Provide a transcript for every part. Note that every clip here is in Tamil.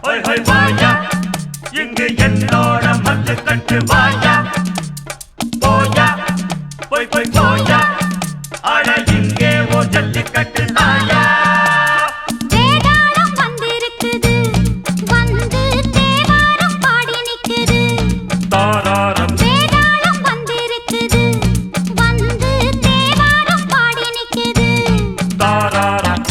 ஹொய் ஹொய் வாயா இங்கு என்னோட மல்லு கட்டு வாயா போயா போய் போய் போயா ஆட இங்கே ஓ ஜல்லிக்கட்டு நாயா வேதாளம் வந்திருக்குது வந்து தேவாரம் பாடி நிக்குது தாராரம் வேதாளம் வந்திருக்குது வந்து தேவாரம் பாடி நிக்குது தாராரம்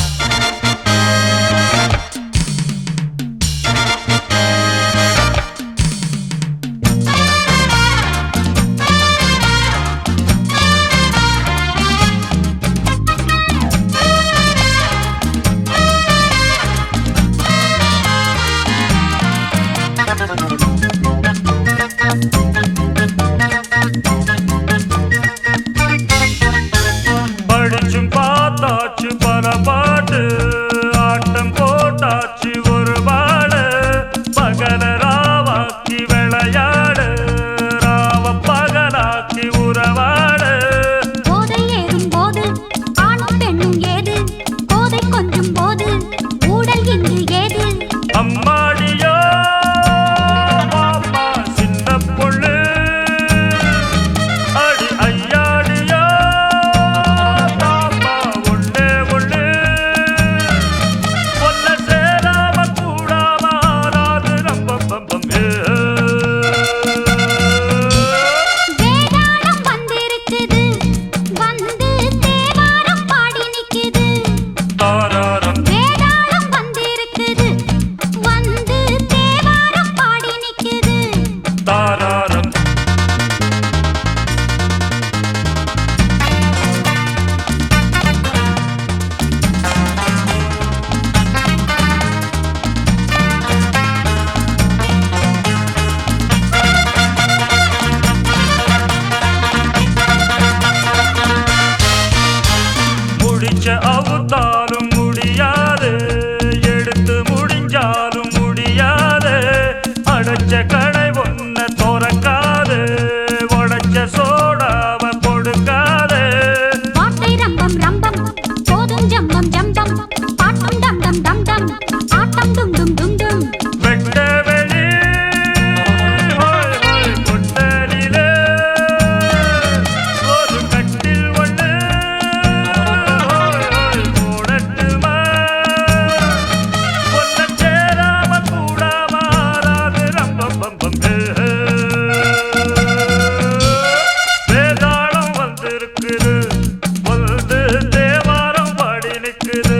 படிச்சும் பார்த்தாச்சு பல பாட்டு ஆட்டம் போட்டாச்சு ஒரு பாடு பகல ராவாக்கி விளையாடு ராவ பகலாக்கி உறவாடு போதை ஏறும் போது ஆணும் பெண்ணும் ஏது போதை கொஞ்சும் போது ஊடல் இங்கு ஏது அம்மாடியோ மாமா சின்ன பொண்ணு அடி ஐயாடியோ தாமா ஒண்ணே ஒண்ணு ஒன்ன சேராம கூடாம ஆறாது ரொம்ப பம்பம் வேதாளம் வந்திருக்குது வந்து தேவாரம் பாடி நிக்குது தாராரம் வேதாளம் வந்திருக்குது வந்து தேவாரம் பாடி நிக்குது தாராரம் முடிச்ச அவுத்தாலும் முடியாது எடுத்து முடிஞ்சாலும் முடியாது அடைச்ச கடை ஒன்ன திறக்காது உடைச்ச சோடாவ கொடுக்காது வார்த்தை ரம்பம் ரம்பம் போதும் ஜம்பம் ஜம்பம் பாட்டும் டம் டம் டம் டம் ஆட்டம் டும் டும் டும் டும் வெட்ட வெளி ஹோய் ஹோய் கொட்டலிலே ஒரு கட்டில் ஒண்ணு ஹோய் ஹோய் போடட்டுமா ஒன்ன சேராம கூடாம ஆறாது ரொம்ப பம்பம் வேதாளம் வந்திருக்குது வந்து தேவாரம் பாடி நிக்குது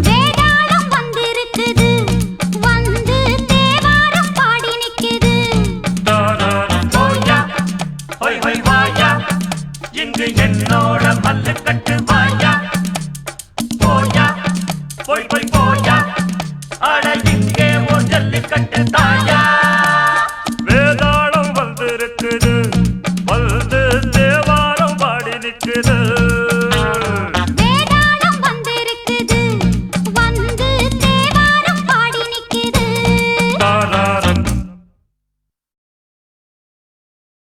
வேதாளம் வந்திருக்குது வந்து தேவாரம் பாடி நிக்குது தாராரம் போயா ஹொய் ஹொய் வாயா இங்கு என்னோட மல்லு கட்டு வாயா